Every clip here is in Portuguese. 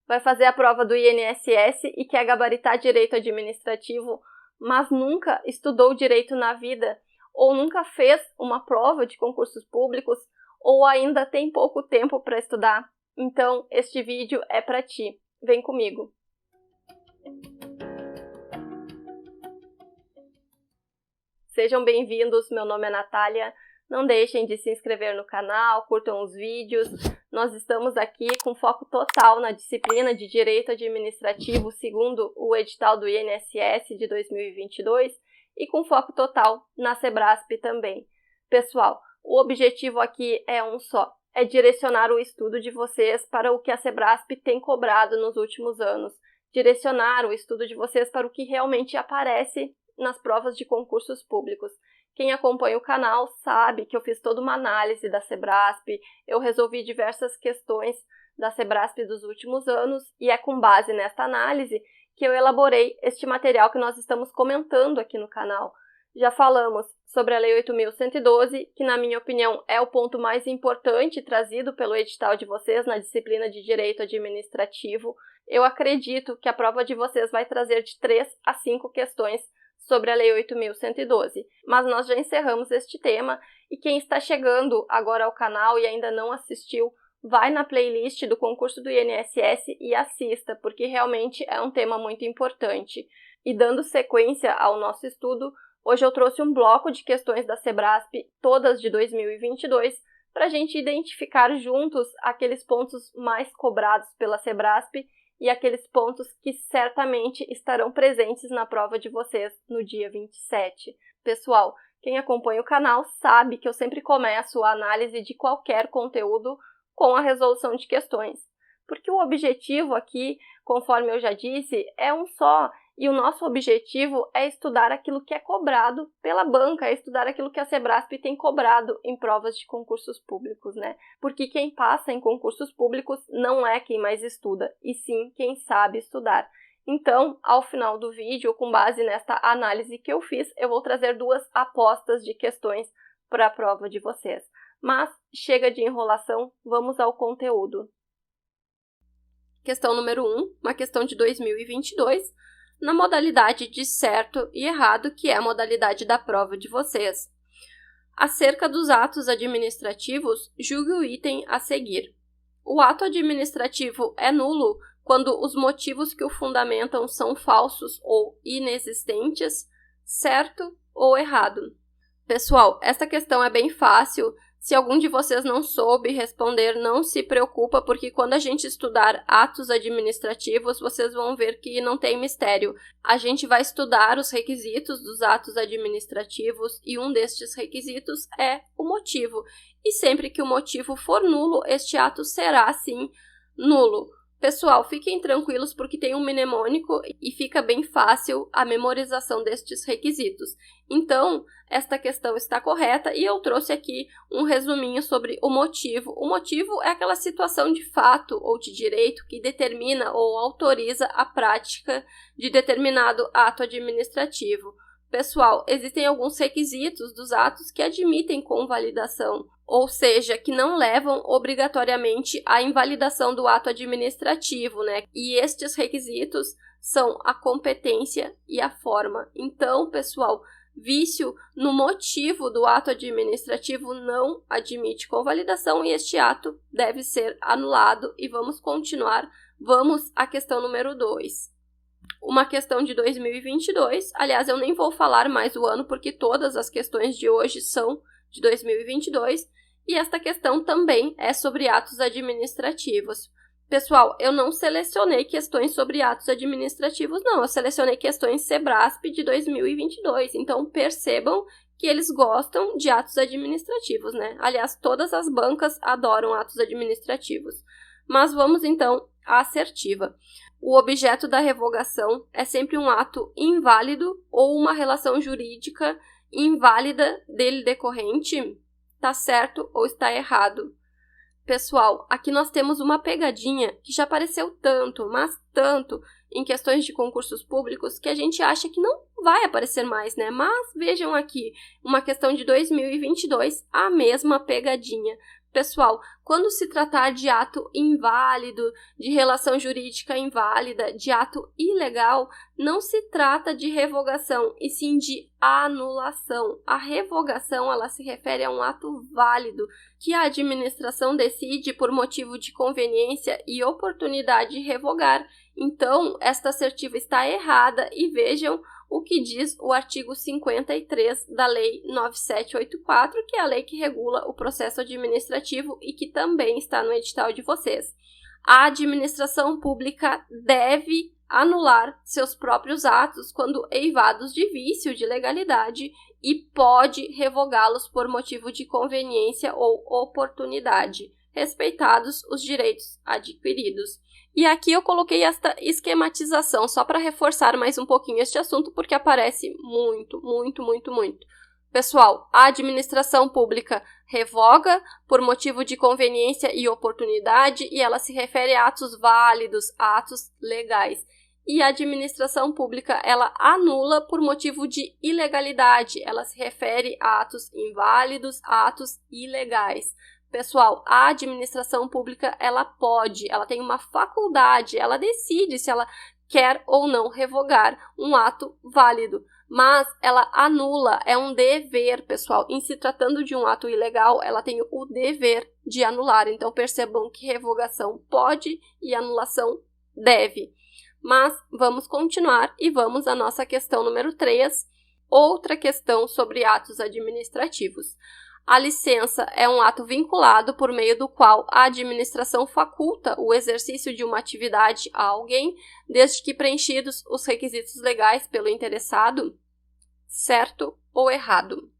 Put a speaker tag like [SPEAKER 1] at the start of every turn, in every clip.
[SPEAKER 1] vai fazer a prova do INSS e quer gabaritar direito administrativo, mas nunca estudou direito na vida, ou nunca fez uma prova de concursos públicos, ou ainda tem pouco tempo para estudar, então este vídeo é para ti. Vem comigo! Sejam bem-vindos, meu nome é Natália. Não deixem de se inscrever no canal, curtam os vídeos. Nós estamos aqui com foco total na disciplina de Direito Administrativo segundo o edital do INSS de 2022 e com foco total na Sebrasp também. Pessoal, o objetivo aqui é um só, é direcionar o estudo de vocês para o que a Sebrasp tem cobrado nos últimos anos, direcionar o estudo de vocês para o que realmente aparece nas provas de concursos públicos. Quem acompanha o canal sabe que eu fiz toda uma análise da Sebrasp, eu resolvi diversas questões da Sebrasp dos últimos anos e é com base nesta análise que eu elaborei este material que nós estamos comentando aqui no canal. Já falamos sobre a Lei 8.112, que na minha opinião é o ponto mais importante trazido pelo edital de vocês na disciplina de Direito Administrativo. Eu acredito que a prova de vocês vai trazer de 3 a 5 questões sobre a Lei 8.112, mas nós já encerramos este tema e quem está chegando agora ao canal e ainda não assistiu, vai na playlist do concurso do INSS e assista, porque realmente é um tema muito importante. E dando sequência ao nosso estudo, hoje eu trouxe um bloco de questões da Sebrasp, todas de 2022, para a gente identificar juntos aqueles pontos mais cobrados pela Sebrasp e aqueles pontos que certamente estarão presentes na prova de vocês no dia 27. Pessoal, quem acompanha o canal sabe que eu sempre começo a análise de qualquer conteúdo com a resolução de questões, porque o objetivo aqui, conforme eu já disse, é um só, e o nosso objetivo é estudar aquilo que é cobrado pela banca, é estudar aquilo que a Sebrasp tem cobrado em provas de concursos públicos, né? Porque quem passa em concursos públicos não é quem mais estuda, e sim quem sabe estudar. Então, ao final do vídeo, com base nesta análise que eu fiz, eu vou trazer 2 apostas de questões para a prova de vocês. Mas chega de enrolação, vamos ao conteúdo. Questão número 1, uma questão de 2022, na modalidade de certo e errado, que é a modalidade da prova de vocês. Acerca dos atos administrativos, julgue o item a seguir. O ato administrativo é nulo quando os motivos que o fundamentam são falsos ou inexistentes, certo ou errado. Pessoal, esta questão é bem fácil. Se algum de vocês não soube responder, não se preocupa, porque quando a gente estudar atos administrativos, vocês vão ver que não tem mistério. A gente vai estudar os requisitos dos atos administrativos e um destes requisitos é o motivo. E sempre que o motivo for nulo, este ato será, sim, nulo. Pessoal, fiquem tranquilos porque tem um mnemônico e fica bem fácil a memorização destes requisitos. Então, esta questão está correta e eu trouxe aqui um resuminho sobre o motivo. O motivo é aquela situação de fato ou de direito que determina ou autoriza a prática de determinado ato administrativo. Pessoal, existem alguns requisitos dos atos que admitem convalidação, ou seja, que não levam obrigatoriamente à invalidação do ato administrativo, né? E estes requisitos são a competência e a forma. Então, pessoal, vício no motivo do ato administrativo não admite convalidação e este ato deve ser anulado. E vamos continuar. Vamos à questão número 2. Uma questão de 2022, aliás, eu nem vou falar mais o ano porque todas as questões de hoje são de 2022 e esta questão também é sobre atos administrativos. Pessoal, eu não selecionei questões sobre atos administrativos, não, eu selecionei questões Sebrasp de 2022, então percebam que eles gostam de atos administrativos, né? Aliás, todas as bancas adoram atos administrativos. Mas vamos então à assertiva. O objeto da revogação é sempre um ato inválido ou uma relação jurídica inválida dele decorrente. Tá certo ou está errado? Pessoal, aqui nós temos uma pegadinha que já apareceu tanto, mas tanto, em questões de concursos públicos que a gente acha que não vai aparecer mais, né? Mas vejam aqui, uma questão de 2022, a mesma pegadinha. Pessoal, quando se tratar de ato inválido, de relação jurídica inválida, de ato ilegal, não se trata de revogação, e sim de anulação. A revogação, ela se refere a um ato válido, que a administração decide por motivo de conveniência e oportunidade de revogar. Então, esta assertiva está errada e vejam o que diz o artigo 53 da Lei 9784, que é a lei que regula o processo administrativo e que também está no edital de vocês. A administração pública deve anular seus próprios atos quando eivados de vício de legalidade e pode revogá-los por motivo de conveniência ou oportunidade, respeitados os direitos adquiridos. E aqui eu coloquei esta esquematização só para reforçar mais um pouquinho este assunto, porque aparece muito. Pessoal, a administração pública revoga por motivo de conveniência e oportunidade, e ela se refere a atos válidos, a atos legais. E a administração pública, ela anula por motivo de ilegalidade, ela se refere a atos inválidos, a atos ilegais. Pessoal, a administração pública, ela tem uma faculdade, ela decide se ela quer ou não revogar um ato válido, mas ela anula, é um dever, pessoal. Em se tratando de um ato ilegal, ela tem o dever de anular, então percebam que revogação pode e anulação deve. Mas vamos continuar e vamos à nossa questão número 3, outra questão sobre atos administrativos. A licença é um ato vinculado por meio do qual a administração faculta o exercício de uma atividade a alguém, desde que preenchidos os requisitos legais pelo interessado. Certo ou errado?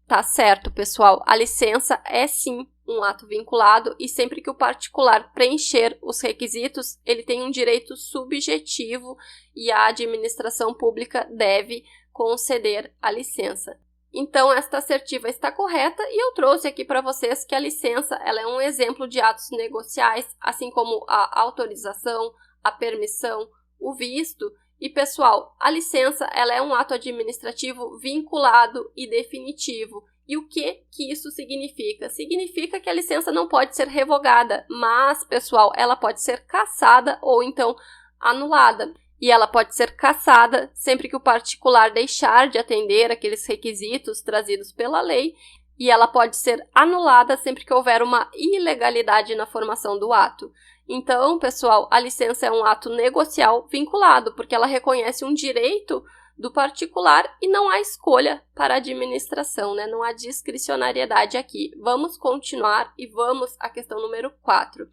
[SPEAKER 1] Tá certo, pessoal. A licença é sim um ato vinculado e sempre que o particular preencher os requisitos, ele tem um direito subjetivo e a administração pública deve conceder a licença. Então, esta assertiva está correta e eu trouxe aqui para vocês que a licença ela é um exemplo de atos negociais, assim como a autorização, a permissão, o visto. E, pessoal, a licença ela é um ato administrativo vinculado e definitivo. E o que isso significa? Significa que a licença não pode ser revogada, mas, pessoal, ela pode ser cassada ou então anulada. E ela pode ser cassada sempre que o particular deixar de atender aqueles requisitos trazidos pela lei, e ela pode ser anulada sempre que houver uma ilegalidade na formação do ato. Então, pessoal, a licença é um ato negocial vinculado, porque ela reconhece um direito do particular e não há escolha para a administração, né? Não há discricionariedade aqui. Vamos continuar e vamos à questão número 4.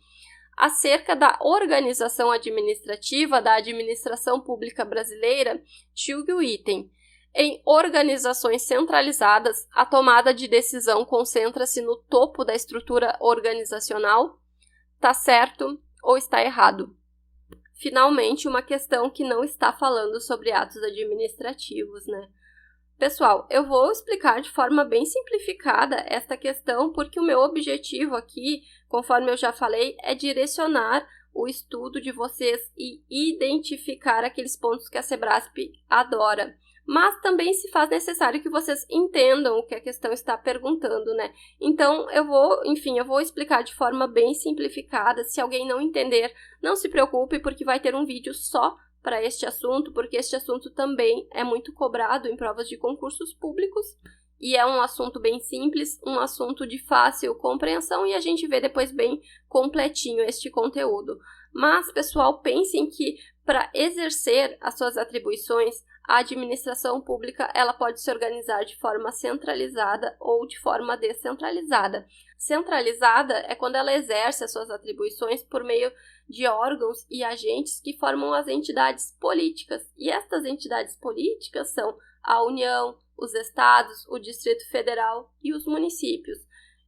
[SPEAKER 1] Acerca da organização administrativa da administração pública brasileira, julgue o item. Em organizações centralizadas, a tomada de decisão concentra-se no topo da estrutura organizacional? Está certo ou está errado? Finalmente, uma questão que não está falando sobre atos administrativos, né? Pessoal, eu vou explicar de forma bem simplificada esta questão, porque o meu objetivo aqui, conforme eu já falei, é direcionar o estudo de vocês e identificar aqueles pontos que a Sebrasp adora. Mas também se faz necessário que vocês entendam o que a questão está perguntando, né? Então, eu vou explicar de forma bem simplificada. Se alguém não entender, não se preocupe, porque vai ter um vídeo só para este assunto, porque este assunto também é muito cobrado em provas de concursos públicos e é um assunto bem simples, um assunto de fácil compreensão e a gente vê depois bem completinho este conteúdo. Mas, pessoal, pensem que para exercer as suas atribuições, a administração pública ela pode se organizar de forma centralizada ou de forma descentralizada. Centralizada é quando ela exerce as suas atribuições por meio de órgãos e agentes que formam as entidades políticas. E estas entidades políticas são a União, os estados, o Distrito Federal e os municípios.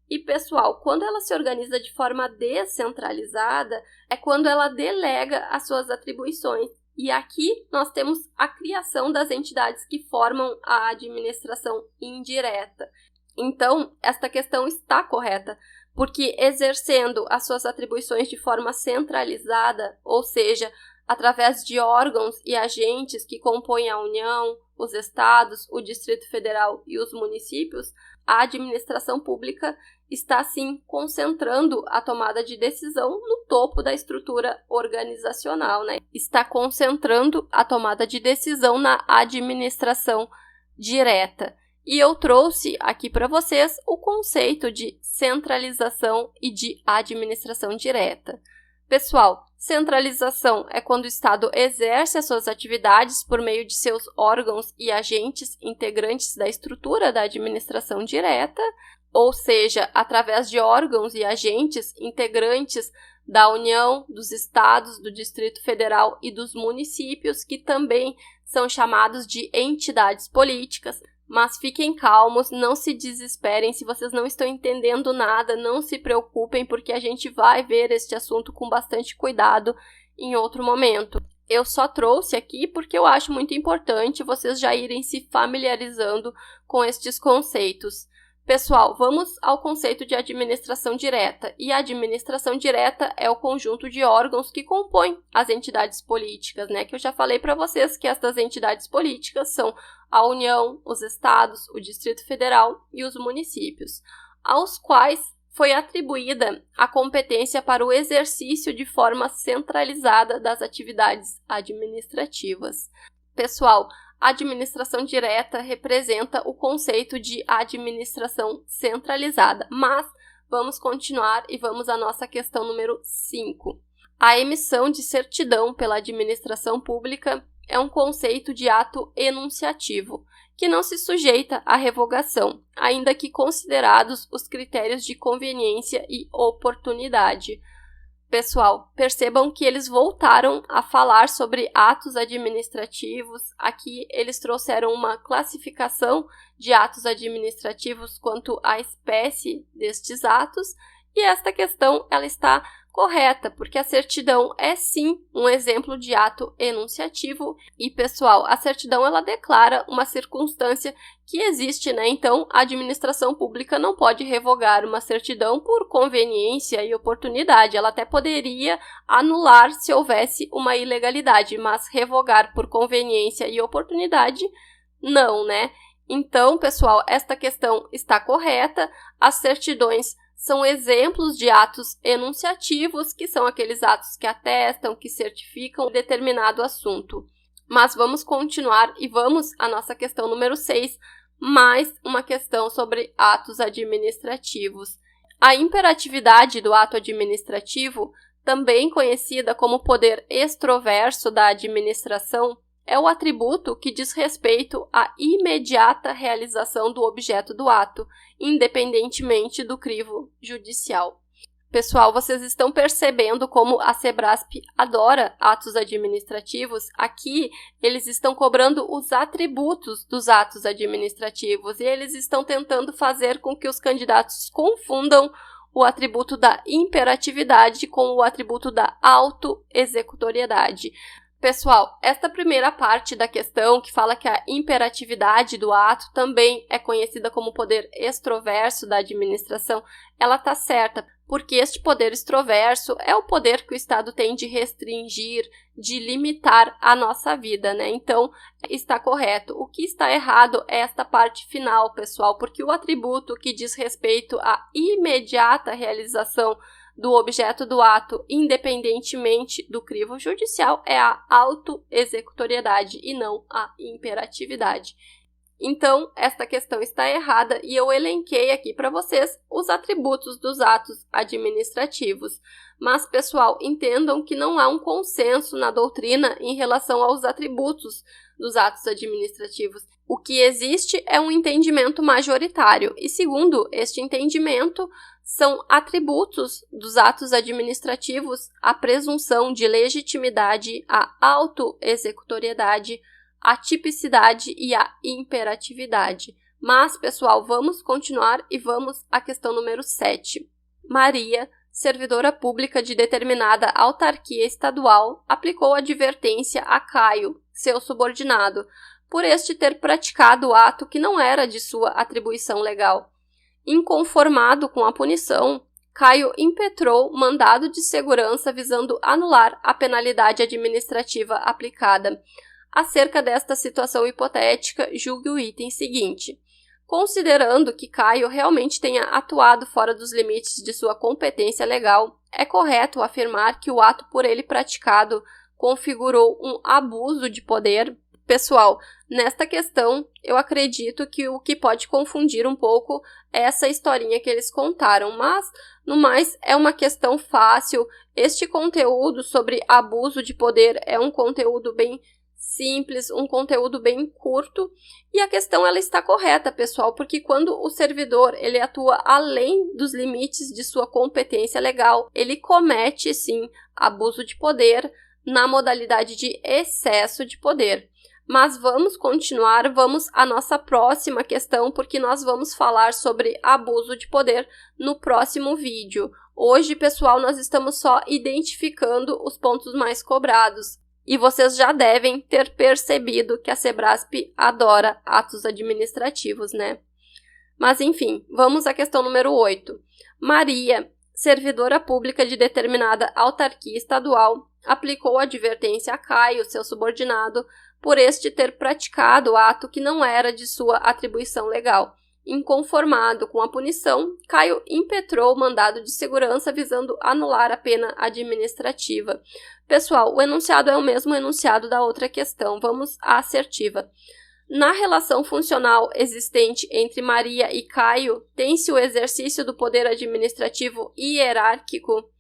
[SPEAKER 1] E, pessoal, quando ela se organiza de forma descentralizada, é quando ela delega as suas atribuições. E aqui nós temos a criação das entidades que formam a administração indireta. Então, esta questão está correta, porque exercendo as suas atribuições de forma centralizada, ou seja, através de órgãos e agentes que compõem a União, os estados, o Distrito Federal e os municípios, a administração pública está, sim, concentrando a tomada de decisão no topo da estrutura organizacional, né? Está concentrando a tomada de decisão na administração direta. E eu trouxe aqui para vocês o conceito de centralização e de administração direta. Pessoal, centralização é quando o Estado exerce as suas atividades por meio de seus órgãos e agentes integrantes da estrutura da administração direta, ou seja, através de órgãos e agentes integrantes da União, dos estados, do Distrito Federal e dos municípios, que também são chamados de entidades políticas. Mas fiquem calmos, não se desesperem, se vocês não estão entendendo nada, não se preocupem, porque a gente vai ver este assunto com bastante cuidado em outro momento. Eu só trouxe aqui porque eu acho muito importante vocês já irem se familiarizando com estes conceitos. Pessoal, vamos ao conceito de administração direta. E a administração direta é o conjunto de órgãos que compõem as entidades políticas, né? Que eu já falei para vocês que estas entidades políticas são a União, os estados, o Distrito Federal e os municípios, aos quais foi atribuída a competência para o exercício de forma centralizada das atividades administrativas. Pessoal, a administração direta representa o conceito de administração centralizada, mas vamos continuar e vamos à nossa questão número 5. A emissão de certidão pela administração pública é um conceito de ato enunciativo, que não se sujeita à revogação, ainda que considerados os critérios de conveniência e oportunidade. Pessoal, percebam que eles voltaram a falar sobre atos administrativos. Aqui eles trouxeram uma classificação de atos administrativos quanto à espécie destes atos, e esta questão ela está correta, porque a certidão é sim um exemplo de ato enunciativo e, pessoal, a certidão ela declara uma circunstância que existe, né? Então, a administração pública não pode revogar uma certidão por conveniência e oportunidade. Ela até poderia anular se houvesse uma ilegalidade, mas revogar por conveniência e oportunidade, não, né? Então, pessoal, esta questão está correta. As certidões são exemplos de atos enunciativos, que são aqueles atos que atestam, que certificam determinado assunto. Mas vamos continuar e vamos à nossa questão número 6, mais uma questão sobre atos administrativos. A imperatividade do ato administrativo, também conhecida como poder extroverso da administração, é o atributo que diz respeito à imediata realização do objeto do ato, independentemente do crivo judicial. Pessoal, vocês estão percebendo como a Sebrasp adora atos administrativos? Aqui, eles estão cobrando os atributos dos atos administrativos e eles estão tentando fazer com que os candidatos confundam o atributo da imperatividade com o atributo da autoexecutoriedade. Pessoal, esta primeira parte da questão, que fala que a imperatividade do ato também é conhecida como poder extroverso da administração, ela está certa, porque este poder extroverso é o poder que o Estado tem de restringir, de limitar a nossa vida, né? Então, está correto. O que está errado é esta parte final, pessoal, porque o atributo que diz respeito à imediata realização do objeto do ato, independentemente do crivo judicial, é a autoexecutoriedade e não a imperatividade. Então, esta questão está errada e eu elenquei aqui para vocês os atributos dos atos administrativos. Mas, pessoal, entendam que não há um consenso na doutrina em relação aos atributos dos atos administrativos. O que existe é um entendimento majoritário e, segundo este entendimento, são atributos dos atos administrativos a presunção de legitimidade, a autoexecutoriedade, a tipicidade e a imperatividade. Mas, pessoal, vamos continuar e vamos à questão número 7. Maria, servidora pública de determinada autarquia estadual, aplicou advertência a Caio, seu subordinado, por este ter praticado o ato que não era de sua atribuição legal. Inconformado com a punição, Caio impetrou mandado de segurança visando anular a penalidade administrativa aplicada. Acerca desta situação hipotética, julgue o item seguinte. Considerando que Caio realmente tenha atuado fora dos limites de sua competência legal, é correto afirmar que o ato por ele praticado configurou um abuso de poder? Pessoal, nesta questão, eu acredito que o que pode confundir um pouco é essa historinha que eles contaram, mas, no mais, é uma questão fácil. Este conteúdo sobre abuso de poder é um conteúdo bem simples, um conteúdo bem curto, e a questão ela está correta, pessoal, porque quando o servidor ele atua além dos limites de sua competência legal, ele comete, sim, abuso de poder na modalidade de excesso de poder. Mas vamos continuar, vamos à nossa próxima questão, porque nós vamos falar sobre abuso de poder no próximo vídeo. Hoje, pessoal, nós estamos só identificando os pontos mais cobrados. E vocês já devem ter percebido que a Sebrasp adora atos administrativos, né? Mas, enfim, vamos à questão número 8. Maria, servidora pública de determinada autarquia estadual, aplicou advertência a Caio, seu subordinado, por este ter praticado ato que não era de sua atribuição legal. Inconformado com a punição, Caio impetrou o mandado de segurança visando anular a pena administrativa. Pessoal, o enunciado é o mesmo enunciado da outra questão. Vamos à assertiva. Na relação funcional existente entre Maria e Caio, tem-se o exercício do poder administrativo hierárquico?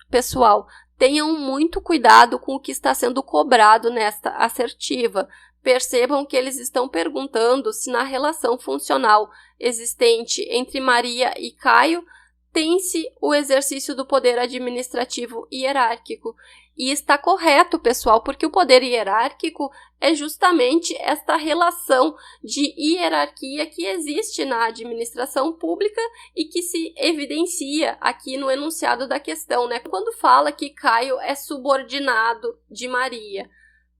[SPEAKER 1] Pessoal, tenham muito cuidado com o que está sendo cobrado nesta assertiva. Percebam que eles estão perguntando se na relação funcional existente entre Maria e Caio tem-se o exercício do poder administrativo hierárquico. E está correto, pessoal, porque o poder hierárquico é justamente esta relação de hierarquia que existe na administração pública e que se evidencia aqui no enunciado da questão, né? Quando fala que Caio é subordinado de Maria.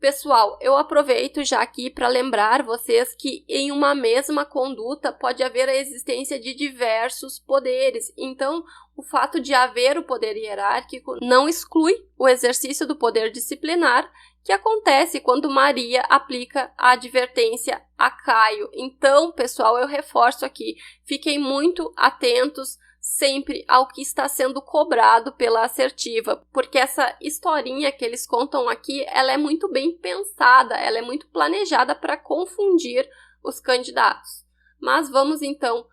[SPEAKER 1] Pessoal, eu aproveito já aqui para lembrar vocês que em uma mesma conduta pode haver a existência de diversos poderes. Então, o fato de haver o poder hierárquico não exclui o exercício do poder disciplinar, que acontece quando Maria aplica a advertência a Caio. Então, pessoal, eu reforço aqui, fiquem muito atentos sempre ao que está sendo cobrado pela assertiva, porque essa historinha que eles contam aqui, ela é muito bem pensada, ela é muito planejada para confundir os candidatos. Mas vamos então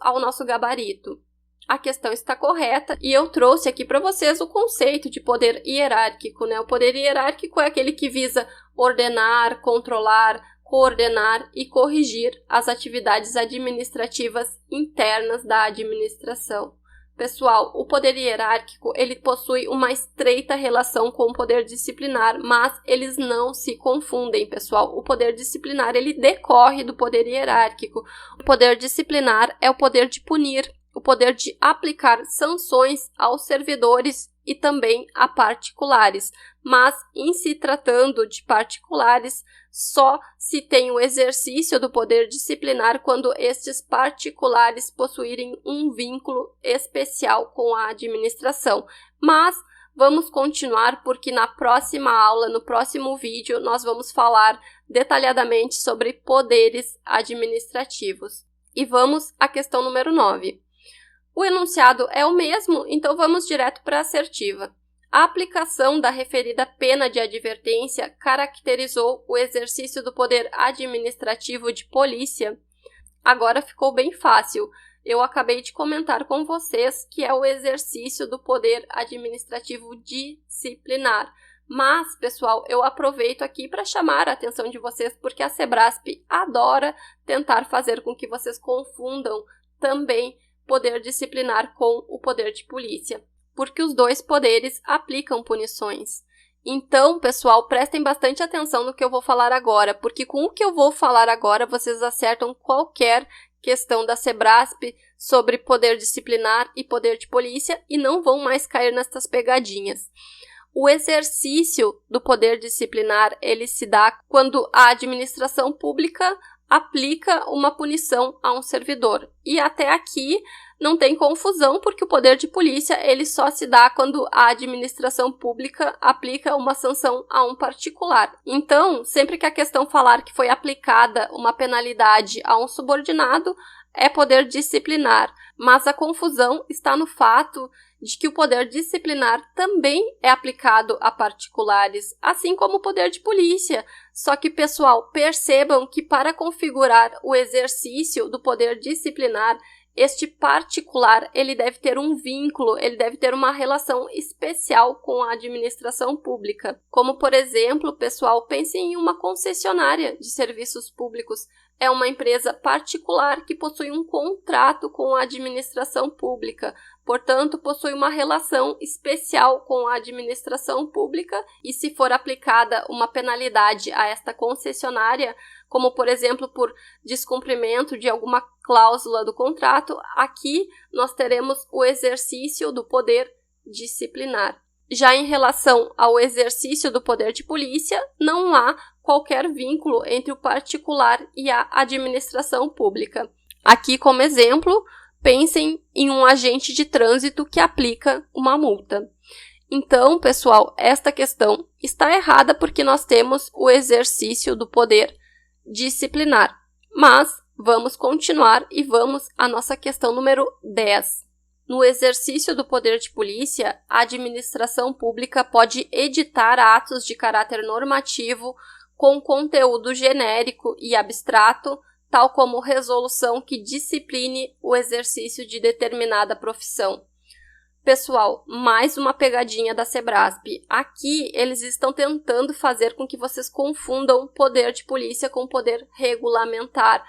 [SPEAKER 1] ao nosso gabarito. A questão está correta e eu trouxe aqui para vocês o conceito de poder hierárquico, né? O poder hierárquico é aquele que visa ordenar, controlar, coordenar e corrigir as atividades administrativas internas da administração. Pessoal, o poder hierárquico, ele possui uma estreita relação com o poder disciplinar, mas eles não se confundem, pessoal. O poder disciplinar, ele decorre do poder hierárquico. O poder disciplinar é o poder de punir, o poder de aplicar sanções aos servidores e também a particulares. Mas, em se tratando de particulares, só se tem o exercício do poder disciplinar quando estes particulares possuírem um vínculo especial com a administração. Mas vamos continuar porque na próxima aula, no próximo vídeo, nós vamos falar detalhadamente sobre poderes administrativos. E vamos à questão número 9. O enunciado é o mesmo, então vamos direto para a assertiva. A aplicação da referida pena de advertência caracterizou o exercício do poder administrativo de polícia. Agora ficou bem fácil. Eu acabei de comentar com vocês que é o exercício do poder administrativo disciplinar. Mas, pessoal, eu aproveito aqui para chamar a atenção de vocês porque a Sebrasp adora tentar fazer com que vocês confundam também poder disciplinar com o poder de polícia, porque os dois poderes aplicam punições. Então, pessoal, prestem bastante atenção no que eu vou falar agora, porque com o que eu vou falar agora, vocês acertam qualquer questão da Sebrasp sobre poder disciplinar e poder de polícia e não vão mais cair nessas pegadinhas. O exercício do poder disciplinar, ele se dá quando a administração pública aplica uma punição a um servidor. E até aqui não tem confusão, porque o poder de polícia ele só se dá quando a administração pública aplica uma sanção a um particular. Então, sempre que a questão falar que foi aplicada uma penalidade a um subordinado, é poder disciplinar, mas a confusão está no fato de que o poder disciplinar também é aplicado a particulares, assim como o poder de polícia. Só que, pessoal, percebam que para configurar o exercício do poder disciplinar, este particular, ele deve ter um vínculo, ele deve ter uma relação especial com a administração pública. Como, por exemplo, pessoal, pensem em uma concessionária de serviços públicos. É uma empresa particular que possui um contrato com a administração pública, portanto, possui uma relação especial com a administração pública e, se for aplicada uma penalidade a esta concessionária, como, por exemplo, por descumprimento de alguma cláusula do contrato, aqui nós teremos o exercício do poder disciplinar. Já em relação ao exercício do poder de polícia, não há qualquer vínculo entre o particular e a administração pública. Aqui, como exemplo, pensem em um agente de trânsito que aplica uma multa. Então, pessoal, esta questão está errada porque nós temos o exercício do poder disciplinar. Mas vamos continuar e vamos à nossa questão número 10. No exercício do poder de polícia, a administração pública pode editar atos de caráter normativo com conteúdo genérico e abstrato, tal como resolução que discipline o exercício de determinada profissão. Pessoal, mais uma pegadinha da Sebrasp. Aqui eles estão tentando fazer com que vocês confundam poder de polícia com poder regulamentar.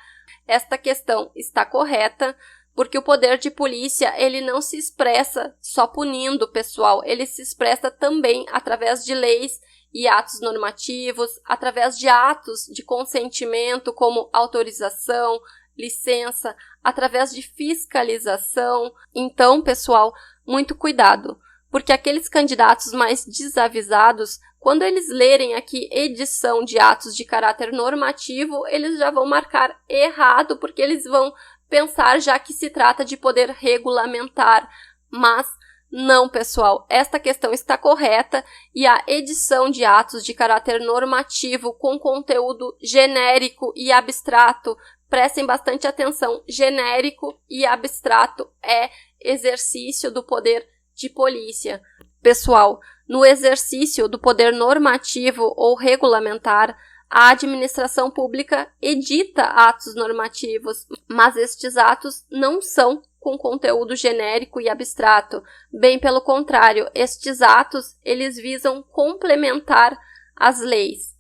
[SPEAKER 1] Esta questão está correta, porque o poder de polícia ele não se expressa só punindo, pessoal, ele se expressa também através de leis e atos normativos, através de atos de consentimento como autorização, licença, através de fiscalização. Então, pessoal, muito cuidado, porque aqueles candidatos mais desavisados, quando eles lerem aqui edição de atos de caráter normativo, eles já vão marcar errado, porque eles vão pensar já que se trata de poder regulamentar, mas não, pessoal, esta questão está correta e a edição de atos de caráter normativo com conteúdo genérico e abstrato, prestem bastante atenção, genérico e abstrato é exercício do poder de polícia. Pessoal, no exercício do poder normativo ou regulamentar, a administração pública edita atos normativos, mas estes atos não são com conteúdo genérico e abstrato. Bem pelo contrário, estes atos eles visam complementar as leis.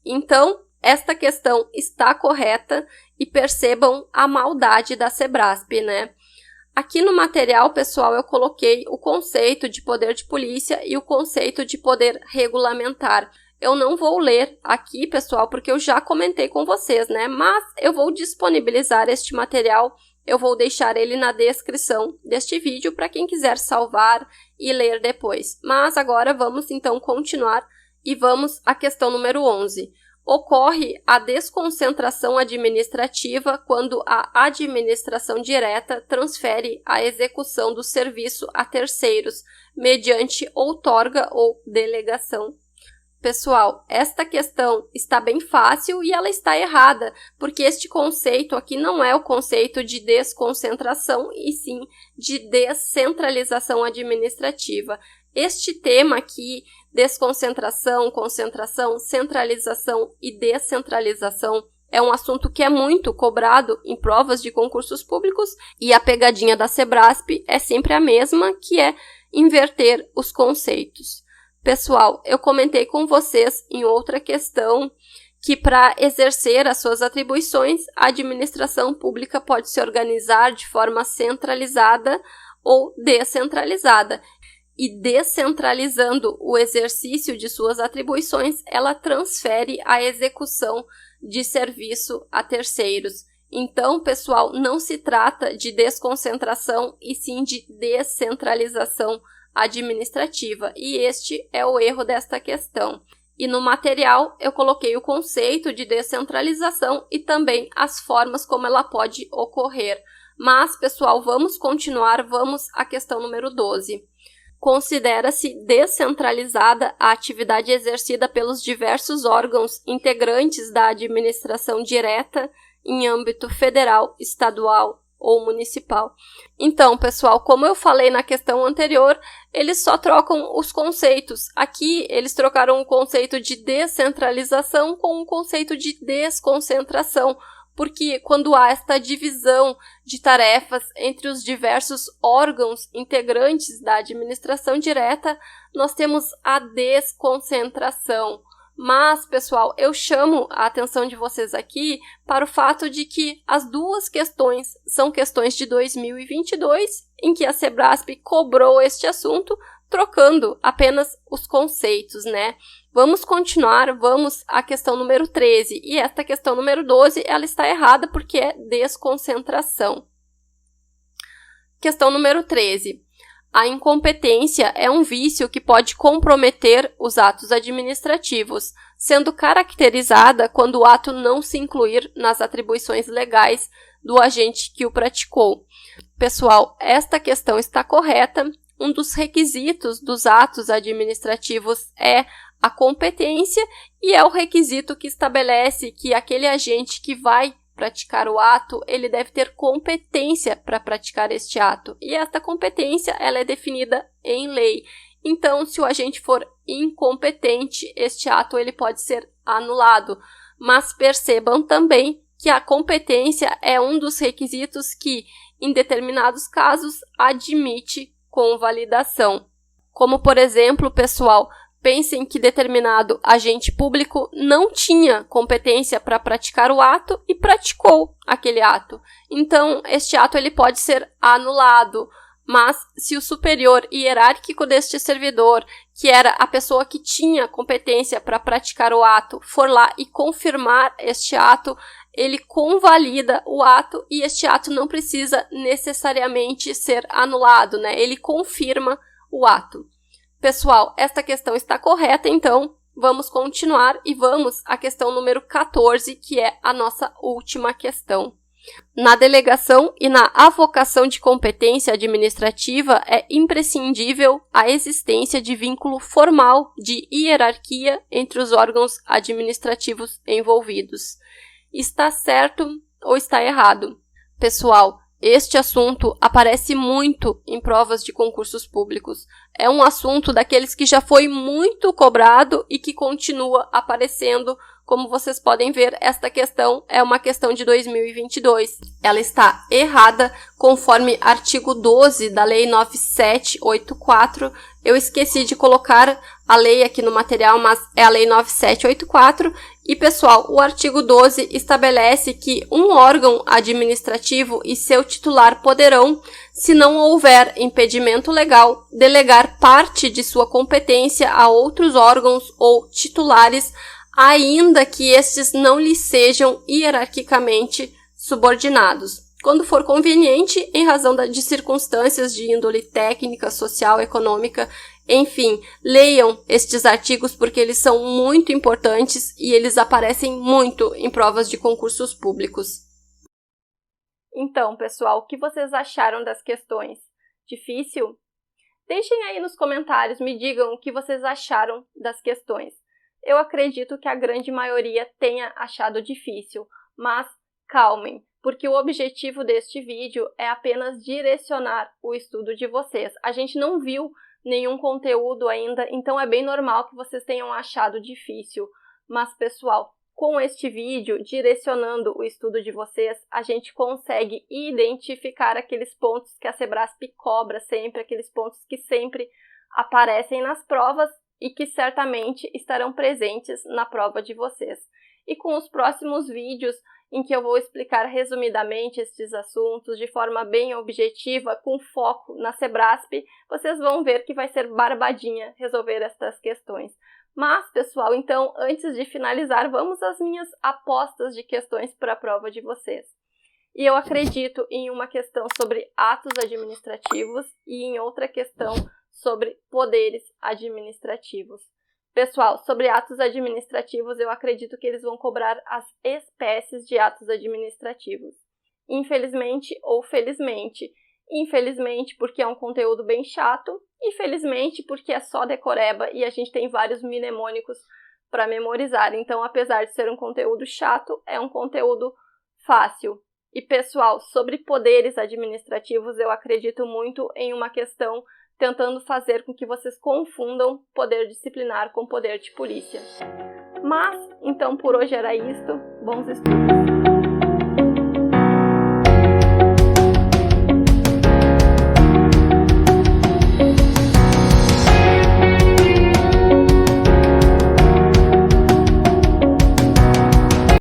[SPEAKER 1] Então, esta questão está correta e percebam a maldade da Sebrasp, né? Aqui no material, pessoal, eu coloquei o conceito de poder de polícia e o conceito de poder regulamentar. Eu não vou ler aqui, pessoal, porque eu já comentei com vocês, né? Mas eu vou disponibilizar este material, eu vou deixar ele na descrição deste vídeo para quem quiser salvar e ler depois. Mas agora vamos então continuar e vamos à questão número 11. Ocorre a desconcentração administrativa quando a administração direta transfere a execução do serviço a terceiros, mediante outorga ou delegação. Pessoal, esta questão está bem fácil e ela está errada, porque este conceito aqui não é o conceito de desconcentração, e sim de descentralização administrativa. Este tema aqui, desconcentração, concentração, centralização e descentralização, é um assunto que é muito cobrado em provas de concursos públicos e a pegadinha da Sebrasp é sempre a mesma, que é inverter os conceitos. Pessoal, eu comentei com vocês em outra questão que para exercer as suas atribuições, a administração pública pode se organizar de forma centralizada ou descentralizada. E descentralizando o exercício de suas atribuições, ela transfere a execução de serviço a terceiros. Então, pessoal, não se trata de desconcentração e sim de descentralização administrativa, e este é o erro desta questão. E no material eu coloquei o conceito de descentralização e também as formas como ela pode ocorrer. Mas, pessoal, vamos continuar, vamos à questão número 12. Considera-se descentralizada a atividade exercida pelos diversos órgãos integrantes da administração direta em âmbito federal, estadual ou municipal. Então, pessoal, como eu falei na questão anterior, eles só trocam os conceitos. Aqui, eles trocaram o conceito de descentralização com o conceito de desconcentração, porque quando há esta divisão de tarefas entre os diversos órgãos integrantes da administração direta, nós temos a desconcentração. Mas, pessoal, eu chamo a atenção de vocês aqui para o fato de que as duas questões são questões de 2022, em que a Sebrasp cobrou este assunto, trocando apenas os conceitos, né? Vamos continuar, vamos à questão número 13. E esta questão número 12, ela está errada porque é desconcentração. Questão número 13. A incompetência é um vício que pode comprometer os atos administrativos, sendo caracterizada quando o ato não se incluir nas atribuições legais do agente que o praticou. Pessoal, esta questão está correta. Um dos requisitos dos atos administrativos é a competência e é o requisito que estabelece que aquele agente que vai praticar o ato, ele deve ter competência para praticar este ato. E esta competência, ela é definida em lei. Então, se o agente for incompetente, este ato ele pode ser anulado. Mas percebam também que a competência é um dos requisitos que, em determinados casos, admite convalidação. Como, por exemplo, pessoal, pensem que determinado agente público não tinha competência para praticar o ato e praticou aquele ato. Então, este ato ele pode ser anulado, mas se o superior hierárquico deste servidor, que era a pessoa que tinha competência para praticar o ato, for lá e confirmar este ato, ele convalida o ato e este ato não precisa necessariamente ser anulado, né? Ele confirma o ato. Pessoal, esta questão está correta, então vamos continuar e vamos à questão número 14, que é a nossa última questão. Na delegação e na avocação de competência administrativa é imprescindível a existência de vínculo formal de hierarquia entre os órgãos administrativos envolvidos. Está certo ou está errado? Pessoal, este assunto aparece muito em provas de concursos públicos. É um assunto daqueles que já foi muito cobrado e que continua aparecendo. Como vocês podem ver, esta questão é uma questão de 2022. Ela está errada conforme artigo 12 da Lei 9784. Eu esqueci de colocar a lei aqui no material, mas é a Lei 9784. E, pessoal, o artigo 12 estabelece que um órgão administrativo e seu titular poderão, se não houver impedimento legal, delegar parte de sua competência a outros órgãos ou titulares, ainda que estes não lhes sejam hierarquicamente subordinados, quando for conveniente, em razão de circunstâncias de índole técnica, social, econômica. Enfim, leiam estes artigos porque eles são muito importantes e eles aparecem muito em provas de concursos públicos. Então, pessoal, o que vocês acharam das questões? Difícil? Deixem aí nos comentários, me digam o que vocês acharam das questões. Eu acredito que a grande maioria tenha achado difícil, mas calmem, porque o objetivo deste vídeo é apenas direcionar o estudo de vocês. A gente não viu nenhum conteúdo ainda, então é bem normal que vocês tenham achado difícil. Mas, pessoal, com este vídeo, direcionando o estudo de vocês, a gente consegue identificar aqueles pontos que a Sebrasp cobra sempre, aqueles pontos que sempre aparecem nas provas e que certamente estarão presentes na prova de vocês. E com os próximos vídeos, em que eu vou explicar resumidamente estes assuntos de forma bem objetiva, com foco na Sebrasp, vocês vão ver que vai ser barbadinha resolver estas questões. Mas, pessoal, então, antes de finalizar, vamos às minhas apostas de questões para a prova de vocês. E eu acredito em uma questão sobre atos administrativos e em outra questão sobre poderes administrativos. Pessoal, sobre atos administrativos, eu acredito que eles vão cobrar as espécies de atos administrativos. infelizmente ou felizmente. Infelizmente porque é um conteúdo bem chato, e felizmente porque é só decoreba e a gente tem vários mnemônicos para memorizar. Então, apesar de ser um conteúdo chato, é um conteúdo fácil. E pessoal, sobre poderes administrativos, eu acredito muito em uma questão tentando fazer com que vocês confundam poder disciplinar com poder de polícia. Mas, então por hoje era isto. Bons estudos!